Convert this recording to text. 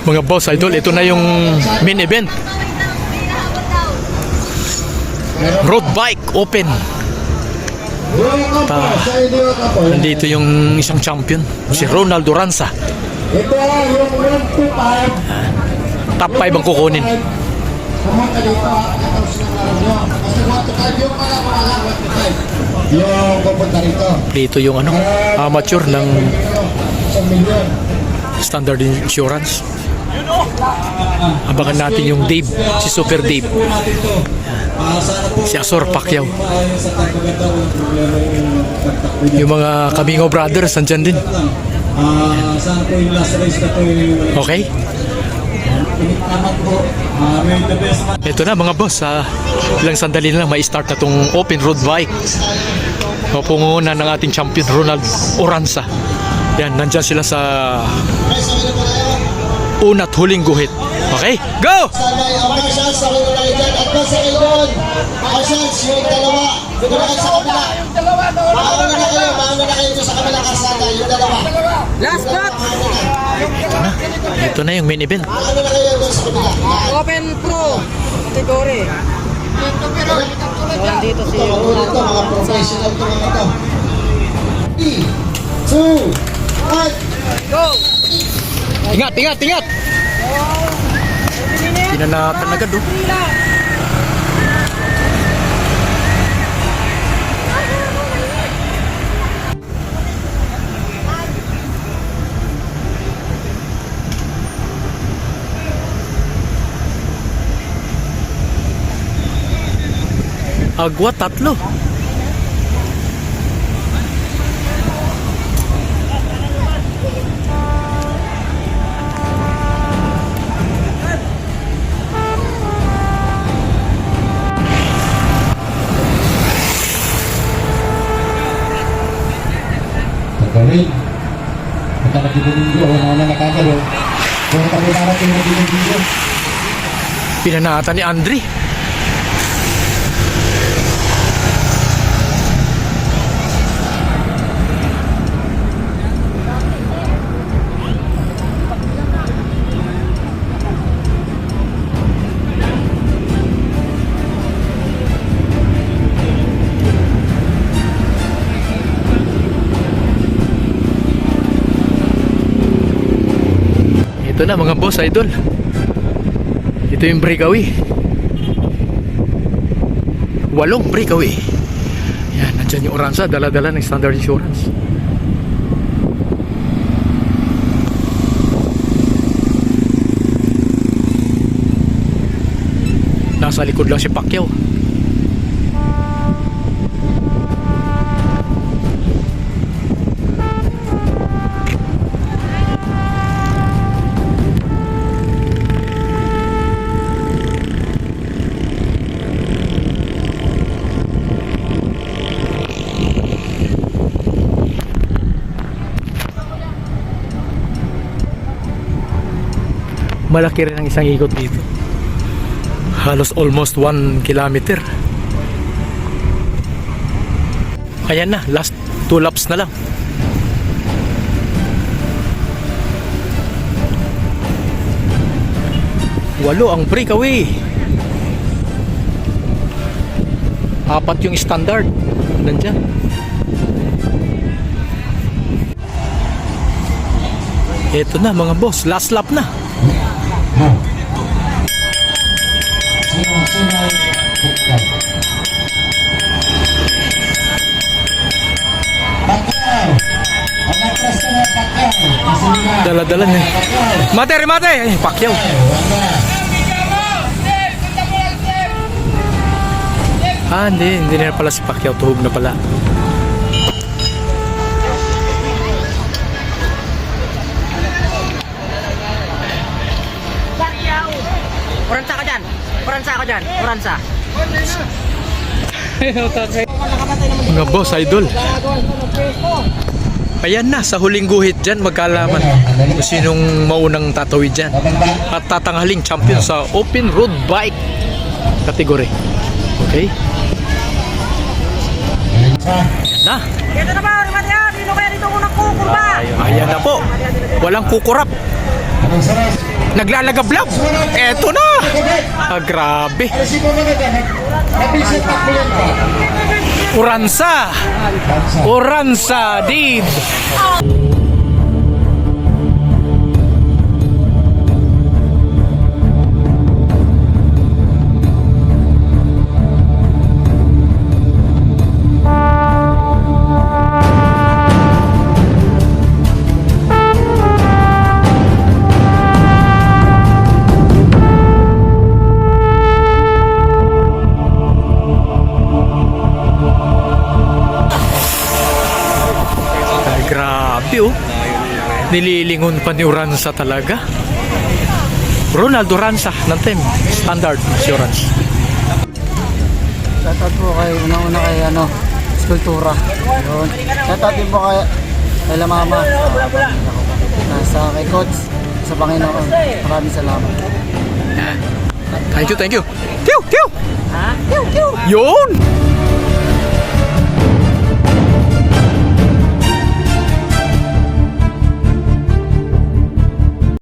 Mga boss, idol, ito na yung main event. Road bike open. Nandito yung isang champion, si Ronald Oranza. Ito yung 125. Top 5 ang kukunin. Pumunta dito, ito sinanglaran nyo. Kasi 125 yung wala 125. Yung pupunta rito. Dito yung ano, amateur ng 1 million. Standard Insurance. Abangan natin yung Dave, si Super Dave. Si Azor Pacquiao. Yung mga Kamingo Brothers nandyan din. Okay. Ito na mga boss, ilang sandali na lang may start na tong open road bike. Punguna ng ating champion Ronald Oranza. Yan, nandyan sila sa una't huling guhit. Okay, go! Sabay ang marshals, sa kayo lang dyan. At basta kayo doon, marshals, yung dalawa. Doon na kayo sa kabila. Mauna na kayo doon sa kabila kasada, yung dalawa. Last spot! Ito na yung main event. Mauna na kayo doon sa kabila. Open Pro category. So, nandito si Ito, mga professional ito mga ito. 3, 2, 1. Go! Ingat, ingat, ingat! Pinanatan agad oh. Agwa tatlo. Pagkawin. Kita nagdibulinggo, wala na nakagalo. Kung kami narating nagdibulinggo. Pinanatan ni Andre. Ito na mga boss, idol. Ito yung breakaway. 8 breakaway. Yan, nandyan yung Oranza, dala-dala ng Standard Insurance. Nasa likod lang si Pacquiao. Malaki rin ang isang ikot dito. Halos almost 1 kilometer. Ayan na, last 2 laps na lang. Walo ang breakaway. 4 yung standard. Nandyan. Ito na mga boss, last lap na. Sunay-sunay, bukal. Pacquiao! Ang atras ka na Pacquiao. Dala-dala niya. Mate, remate! Ay, Pacquiao. Hindi na pala si Pacquiao. Tuhog na pala. Oransa ka dyan! Oransa ka dyan! Oransa! Mga boss, idol. Ayan na, sa huling guhit dyan, magkalaman kung sinong maunang tatawid dyan. At tatanghaling champion sa open road bike category. Okay? Ayan na. Ito na ba? Rimatya! Dino kaya dito unang kukurba! Ayan na po. Walang kukurap. Anong saras? Naglalagablab. Eto na. Grabe. Uransa. Uransa, Dave. Grabe oh. Nililingon pa ni Uransa talaga. Ronald Uransa ng team. Standard Insurance. Shoutout po kay una-una kay Skulptura. Yun. Shoutout din po kay La Mama. Nasa kay Coach sa Panginoon. Maraming salamat. Thank you. Tiyo! Yun!